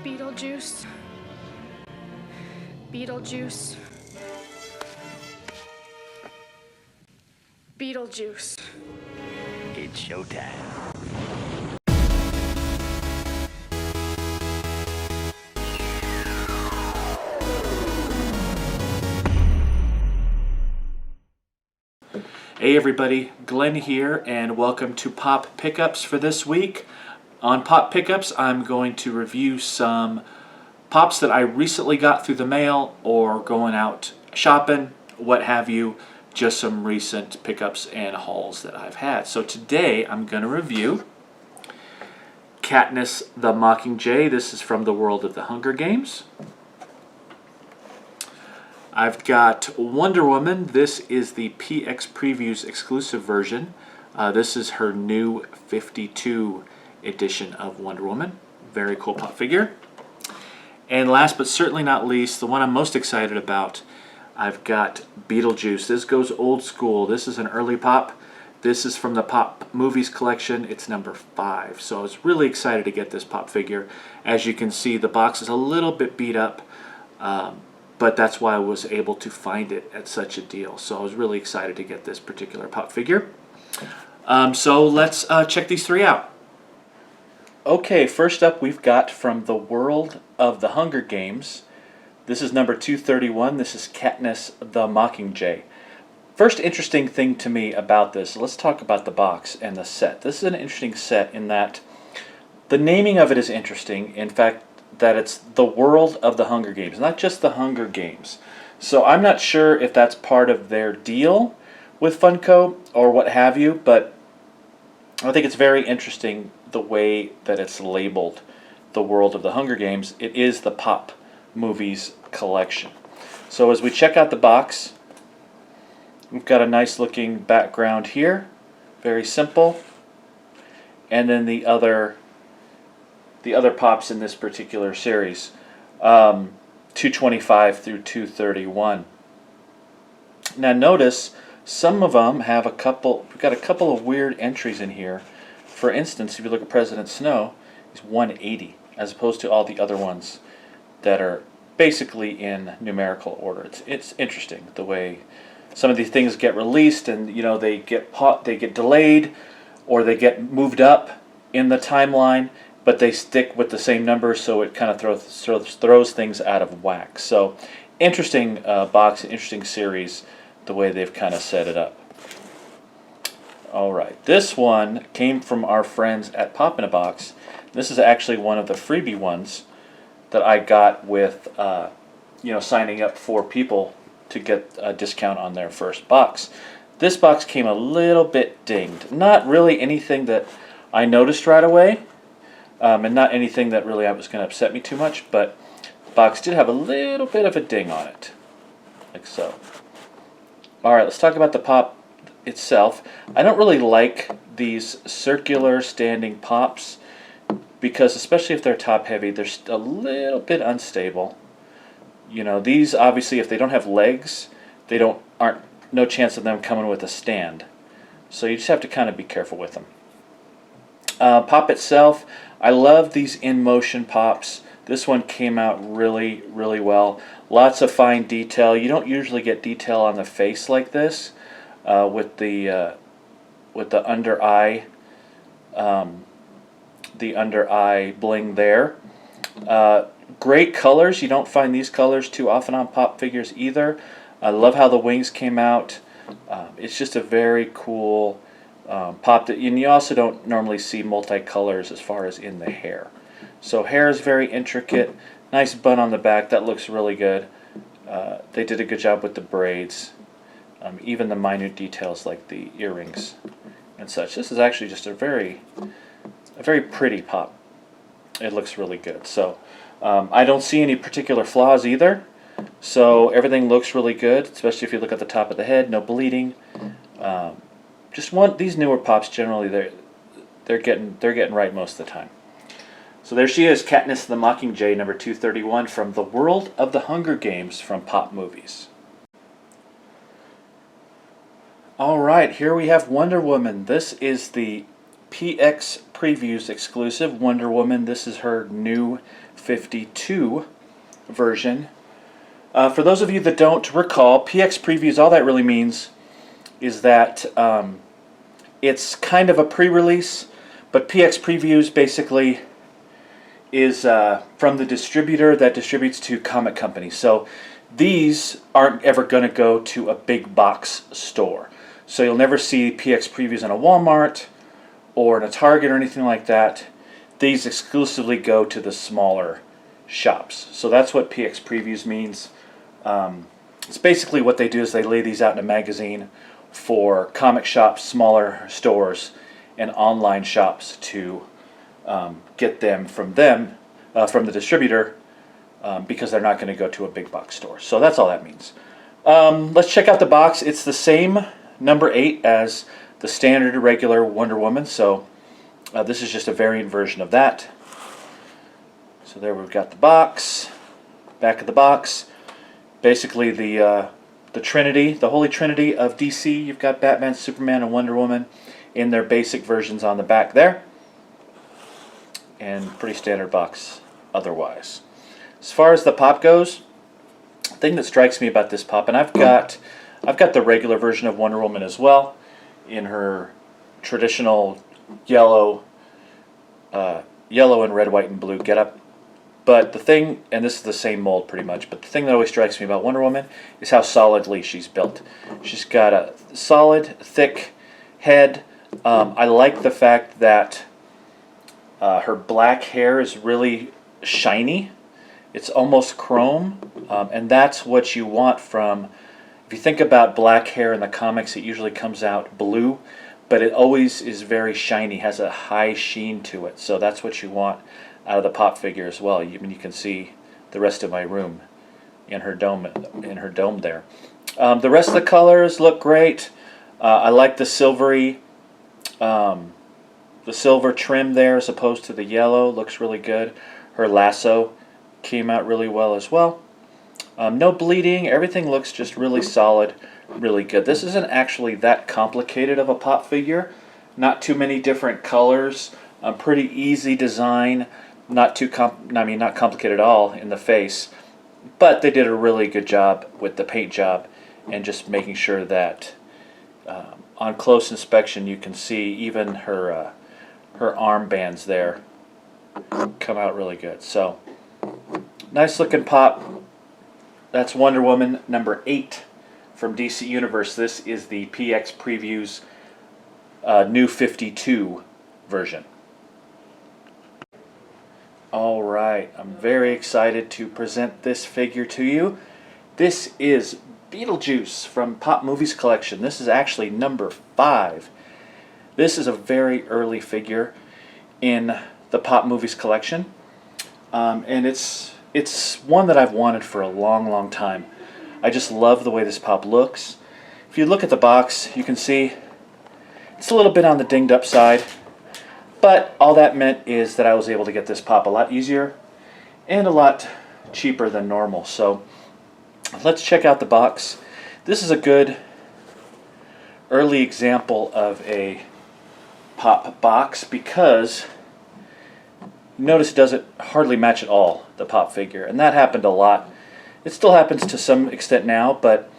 Betelgeuse. Betelgeuse. Betelgeuse. It's showtime. Hey everybody, Glenn here, and welcome to Pop Pickups for this week. On Pop Pickups, I'm going to review some pops that I recently got through the mail or going out shopping, what have you, just some recent pickups and hauls that I've had. So today I'm going to review Katniss the Mockingjay. This is from the world of the Hunger Games. I've got Wonder Woman. This is the PX Previews exclusive version. This is her new 52 edition of Wonder Woman. Very cool pop figure. And last but certainly not least, the one I'm most excited about, I've got Betelgeuse. This goes old school. This is an early pop. This is from the Pop Movies collection. It's number 5. So I was really excited to get this pop figure. As you can see, the box is a little bit beat up. But that's why I was able to find it at such a deal. So I was really excited to get this particular pop figure. So let's check these three out. Okay, first up we've got from the world of the Hunger Games. This is number 231. This is Katniss the Mockingjay. First interesting thing to me about this, let's talk about the box and the set. This is an interesting set in that the naming of it is interesting. In fact, that it's the world of the Hunger Games, not just the Hunger Games. So I'm not sure if that's part of their deal with Funko or what have you, but I think it's very interesting the way that it's labeled the world of the Hunger Games. It is the Pop Movies collection. So as we check out the box, we've got a nice looking background here, very simple, and then the other pops in this particular series, 225 through 231. Now notice some of them have we've got a couple of weird entries in here. For instance, if you look at President Snow, he's 180, as opposed to all the other ones that are basically in numerical order. It's interesting the way some of these things get released, and they get delayed, or they get moved up in the timeline, but they stick with the same number, so it kind of throws things out of whack. So interesting box, interesting series, the way they've kind of set it up. All right, this one came from our friends at Pop in a Box. This is actually one of the freebie ones that I got with signing up for people to get a discount on their first box. This box came a little bit dinged. Not really anything that I noticed right away. And not anything that really was going to upset me too much, but the box did have a little bit of a ding on it, like so. Alright, let's talk about the pop itself. I don't really like these circular standing pops, because especially if they're top heavy, they're a little bit unstable. These obviously, if they don't have legs, aren't no chance of them coming with a stand. So you just have to kind of be careful with them. Pop itself, I love these in-motion pops. This one came out really, really well. Lots of fine detail. You don't usually get detail on the face like this, with the under eye, bling there. Great colors. You don't find these colors too often on pop figures either. I love how the wings came out. It's just a very cool pop, and you also don't normally see multicolors as far as in the hair. So hair is very intricate. Nice bun on the back. That looks really good. They did a good job with the braids. Even the minute details like the earrings and such. This is actually just a very pretty pop. It looks really good. So I don't see any particular flaws either. So everything looks really good, especially if you look at the top of the head. No bleeding. These newer pops generally they're getting right most of the time. So there she is, Katniss the Mockingjay, number 231 from the world of the Hunger Games from Pop Movies. All right, here we have Wonder Woman. This is the PX Previews exclusive Wonder Woman. This is her new 52 version. For those of you that don't recall, PX Previews, all that really means is that it's kind of a pre-release, but PX Previews basically is from the distributor that distributes to comic companies. So these aren't ever going to go to a big box store. So you'll never see PX Previews in a Walmart or in a Target or anything like that. These exclusively go to the smaller shops. So that's what PX Previews means. It's basically what they do is they lay these out in a magazine for comic shops, smaller stores, and online shops to get them from the distributor, because they're not going to go to a big box store. So that's all that means. Let's check out the box. It's the same number 8 as the standard regular Wonder Woman. So this is just a variant version of that. So there we've got the box, back of the box. Basically the Trinity, the Holy Trinity of DC. You've got Batman, Superman, and Wonder Woman in their basic versions on the back there. And pretty standard box otherwise. As far as the pop goes, the thing that strikes me about this pop, and I've got the regular version of Wonder Woman as well, in her traditional yellow and red, white, and blue getup. But the thing, and this is the same mold pretty much, but the thing that always strikes me about Wonder Woman is how solidly she's built. She's got a solid, thick head. I like the fact that her black hair is really shiny. It's almost chrome, and that's what you want from, if you think about black hair in the comics, it usually comes out blue, but it always is very shiny, has a high sheen to it. So that's what you want out of the pop figure as well. You can see the rest of my room in her dome there. The rest of the colors look great. I like the silvery, the silver trim there as opposed to the yellow. Looks really good. Her lasso came out really well as well. No bleeding. Everything looks just really solid, really good. This isn't actually that complicated of a pop figure. Not too many different colors. Pretty easy design. Not complicated at all in the face. But they did a really good job with the paint job and just making sure that on close inspection you can see even her armbands there come out really good. So nice looking pop. That's Wonder Woman number 8 from DC Universe. This is the PX Previews New 52 version. Alright, I'm very excited to present this figure to you. This is Betelgeuse from Pop Movies Collection. This is actually number 5. This is a very early figure in the Pop Movies Collection. And it's one that I've wanted for a long, long time. I just love the way this pop looks. If you look at the box, you can see it's a little bit on the dinged up side. But all that meant is that I was able to get this pop a lot easier and a lot cheaper than normal. So let's check out the box. This is a good early example of a pop box because notice it doesn't hardly match at all the pop figure, and that happened a lot. It still happens to some extent now, but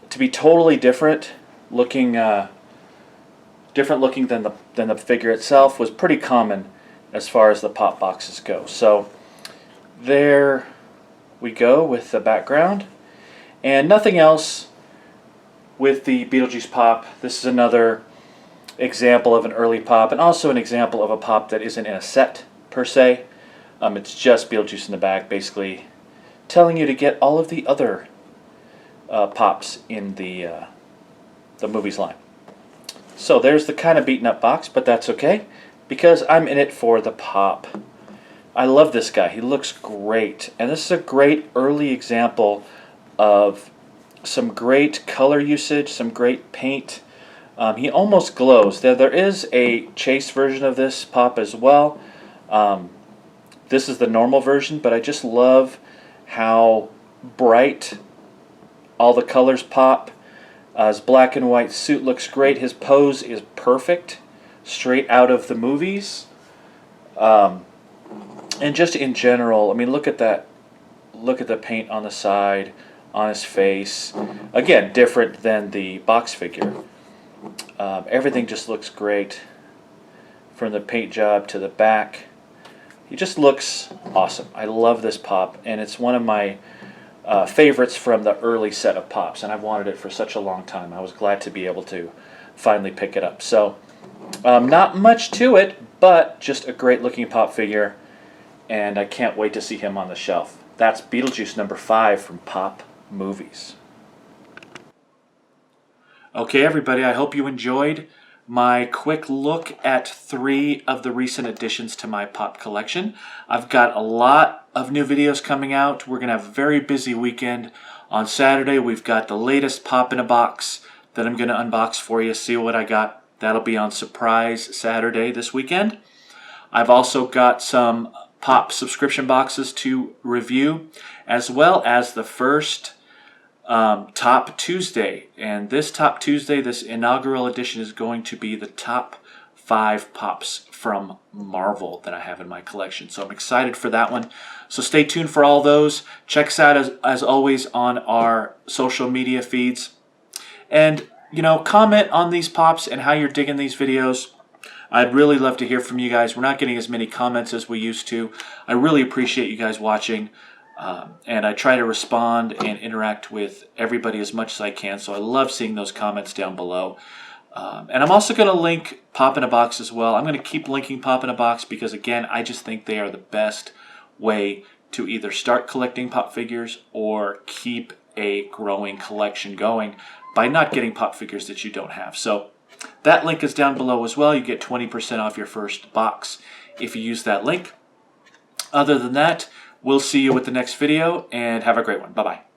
to be totally different looking than the figure itself was pretty common as far as the pop boxes go. So there we go with the background, and nothing else with the Betelgeuse pop. This is another example of an early pop, and also an example of a pop that isn't in a set per se. It's just Betelgeuse in the back, basically telling you to get all of the other pops in the movies line. So there's the kind of beaten up box, but that's okay because I'm in it for the pop. I love this guy. He looks great, and this is a great early example of some great color usage, some great paint. He almost glows. There is a chase version of this pop as well. This is the normal version, but I just love how bright all the colors pop. His black and white suit looks great. His pose is perfect, straight out of the movies. And just in general, I mean, look at that. Look at the paint on the side, on his face. Again, different than the box figure. Everything just looks great. From the paint job to the back. He just looks awesome. I love this pop, and it's one of my favorites from the early set of pops, and I've wanted it for such a long time. I was glad to be able to finally pick it up. So, not much to it, but just a great looking pop figure, and I can't wait to see him on the shelf. That's Beetlejuice number 5 from Pop Movies. Okay, everybody, I hope you enjoyed my quick look at 3 of the recent additions to my pop collection. I've got a lot of new videos coming out. We're going to have a very busy weekend. On Saturday, we've got the latest pop in a box that I'm going to unbox for you, see what I got. That'll be on Surprise Saturday this weekend. I've also got some pop subscription boxes to review, as well as the first Top Tuesday. And this Top Tuesday, this inaugural edition, is going to be the top 5 pops from Marvel that I have in my collection. So I'm excited for that one. So stay tuned for all those. Check us out as always on our social media feeds. And, you know, comment on these pops and how you're digging these videos. I'd really love to hear from you guys. We're not getting as many comments as we used to. I really appreciate you guys watching. And I try to respond and interact with everybody as much as I can. So I love seeing those comments down below. And I'm also going to link Pop in a Box as well. I'm going to keep linking Pop in a Box because, again, I just think they are the best way to either start collecting pop figures or keep a growing collection going by not getting pop figures that you don't have. So that link is down below as well. You get 20% off your first box if you use that link. Other than that, we'll see you with the next video, and have a great one. Bye-bye.